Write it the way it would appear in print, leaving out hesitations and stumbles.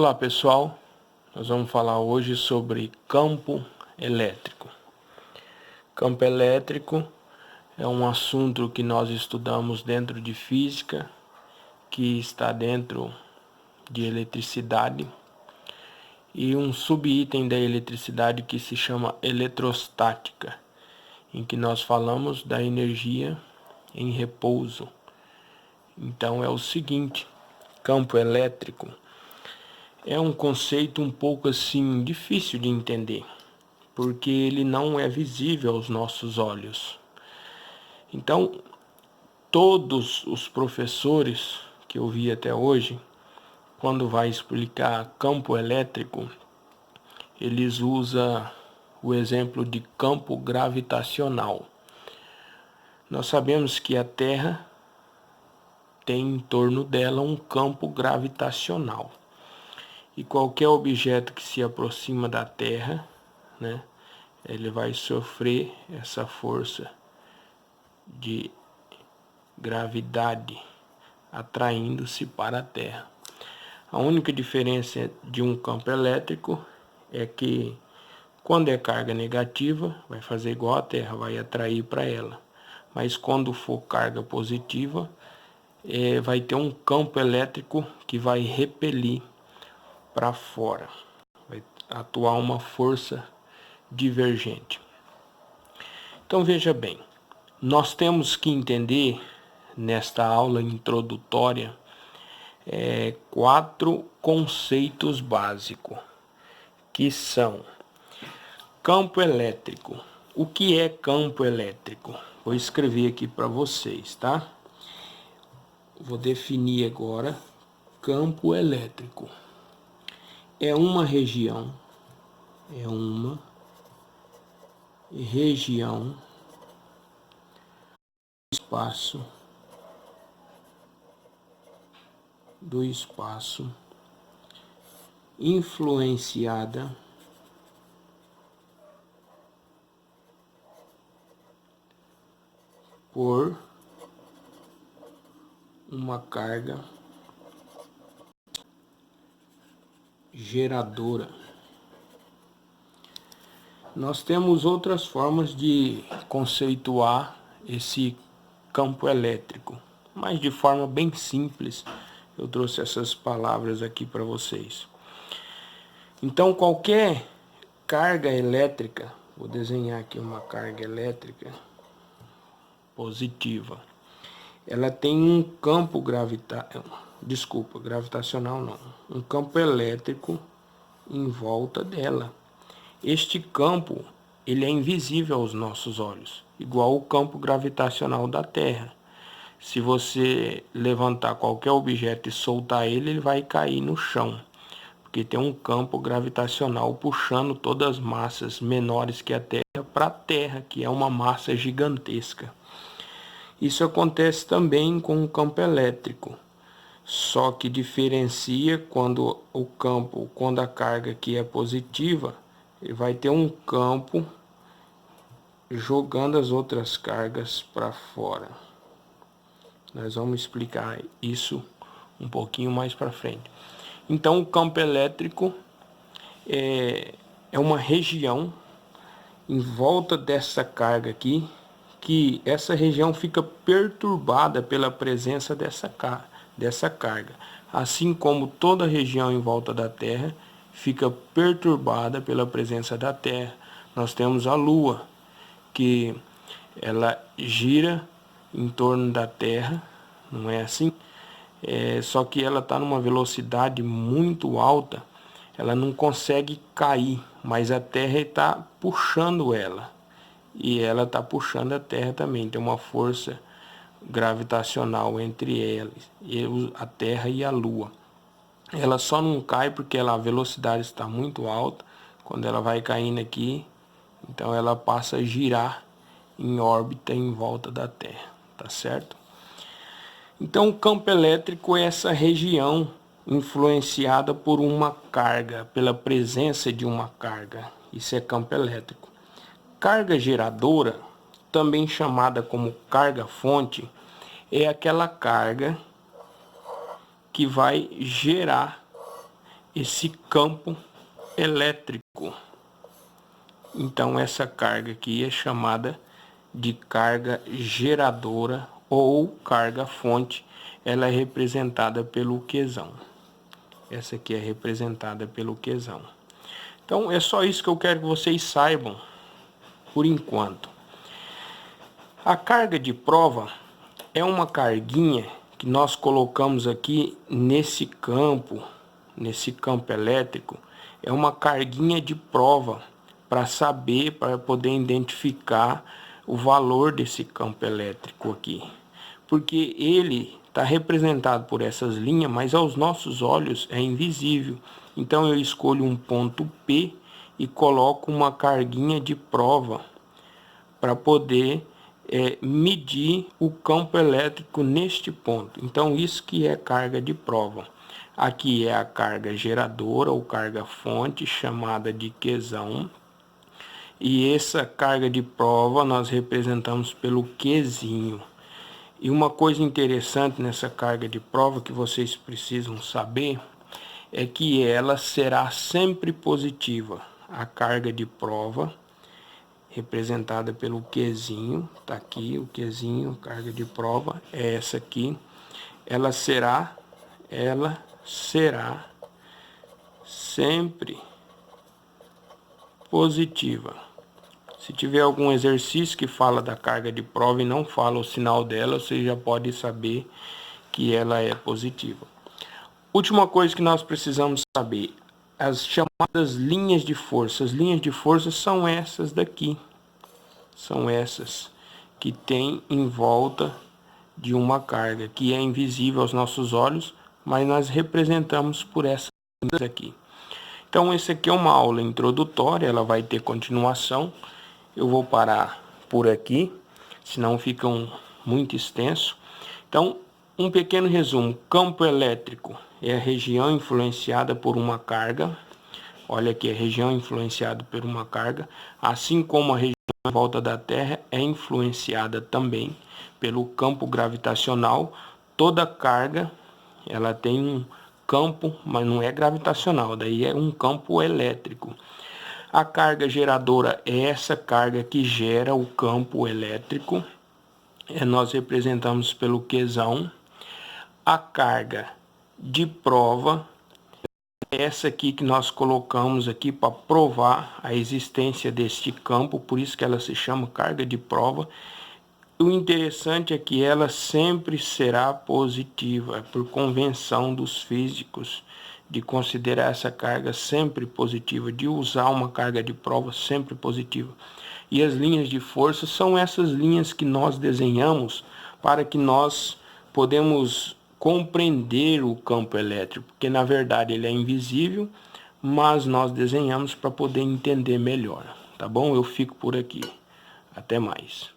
Olá pessoal, nós vamos falar hoje sobre campo elétrico. Campo elétrico é um assunto que nós estudamos dentro de física, que está dentro de eletricidade, e um subitem da eletricidade que se chama eletrostática, em que nós falamos da energia em repouso. Então é o seguinte, campo elétrico é um conceito um pouco assim difícil de entender, porque ele não é visível aos nossos olhos. Então, todos os professores que eu vi até hoje, quando vai explicar campo elétrico, eles usam o exemplo de campo gravitacional. Nós sabemos que a Terra tem em torno dela um campo gravitacional. E qualquer objeto que se aproxima da Terra, ele vai sofrer essa força de gravidade atraindo-se para a Terra. A única diferença de um campo elétrico é que quando é carga negativa, vai fazer igual a Terra, vai atrair para ela. Mas quando for carga positiva, vai ter um campo elétrico que vai repelir para fora, vai atuar uma força divergente. Então veja bem, nós temos que entender nesta aula introdutória 4 conceitos básicos, que são campo elétrico. O que é campo elétrico? Vou escrever aqui para vocês, tá? Vou definir agora campo elétrico. É uma região do espaço influenciada por uma carga geradora. Nós temos outras formas de conceituar esse campo elétrico, mas de forma bem simples. Eu trouxe essas palavras aqui para vocês. Então, qualquer carga elétrica, vou desenhar aqui uma carga elétrica positiva, ela tem um campo gravitacional não, um campo elétrico em volta dela. Este campo, ele é invisível aos nossos olhos, igual o campo gravitacional da Terra. Se você levantar qualquer objeto e soltar ele, ele vai cair no chão, porque tem um campo gravitacional puxando todas as massas menores que a Terra para a Terra, que é uma massa gigantesca. Isso acontece também com o campo elétrico, só que diferencia quando a carga aqui é positiva, ele vai ter um campo jogando as outras cargas para fora. Nós vamos explicar isso um pouquinho mais para frente. Então, o campo elétrico é uma região em volta dessa carga aqui, que essa região fica perturbada pela presença dessa carga. Assim como toda a região em volta da Terra fica perturbada pela presença da Terra. Nós temos a Lua, que ela gira em torno da Terra, não é assim? Só que ela está numa velocidade muito alta, ela não consegue cair, mas a Terra está puxando ela. E ela está puxando a Terra também, tem uma força gravitacional entre elas, a Terra e a Lua. Ela só não cai porque a velocidade está muito alta. Quando ela vai caindo aqui, então ela passa a girar em órbita em volta da Terra, tá certo? Então o campo elétrico é essa região influenciada por uma carga, pela presença de uma carga. Isso é campo elétrico. Carga geradora, também chamada como carga-fonte, é aquela carga que vai gerar esse campo elétrico. Então essa carga aqui é chamada de carga geradora ou carga fonte. Ela é representada pelo Qzão. Essa aqui é representada pelo Qzão. Então é só isso que eu quero que vocês saibam por enquanto. A carga de prova é uma carguinha que nós colocamos aqui nesse campo elétrico. É uma carguinha de prova para saber, para poder identificar o valor desse campo elétrico aqui. Porque ele está representado por essas linhas, mas aos nossos olhos é invisível. Então eu escolho um ponto P e coloco uma carguinha de prova para poder medir o campo elétrico neste ponto. Então isso que é carga de prova. Aqui é a carga geradora ou carga fonte, chamada de Qzão. E essa carga de prova nós representamos pelo Qzinho. E uma coisa interessante nessa carga de prova que vocês precisam saber é que ela será sempre positiva. A carga de prova representada pelo Qzinho, tá aqui o Qzinho, carga de prova é essa aqui. Ela será sempre positiva. Se tiver algum exercício que fala da carga de prova e não fala o sinal dela, você já pode saber que ela é positiva. Última coisa que nós precisamos saber, as chamadas linhas de força. As linhas de força são essas daqui. São essas que tem em volta de uma carga, que é invisível aos nossos olhos, mas nós representamos por essas linhas aqui. Então, essa aqui é uma aula introdutória, ela vai ter continuação. Eu vou parar por aqui, senão fica muito extenso. Então, um pequeno resumo. Campo elétrico é a região influenciada por uma carga. Olha aqui, a região influenciada por uma carga, assim como a região em volta da Terra é influenciada também pelo campo gravitacional. Toda carga, ela tem um campo, mas não é gravitacional, daí é um campo elétrico. A carga geradora é essa carga que gera o campo elétrico. Nós representamos pelo Qzão. A carga de prova é essa aqui que nós colocamos aqui para provar a existência deste campo, por isso que ela se chama carga de prova. O interessante é que ela sempre será positiva, por convenção dos físicos, de considerar essa carga sempre positiva, de usar uma carga de prova sempre positiva. E as linhas de força são essas linhas que nós desenhamos para que nós podemos compreender o campo elétrico, porque na verdade ele é invisível, mas nós desenhamos para poder entender melhor, tá bom? Eu fico por aqui. Até mais.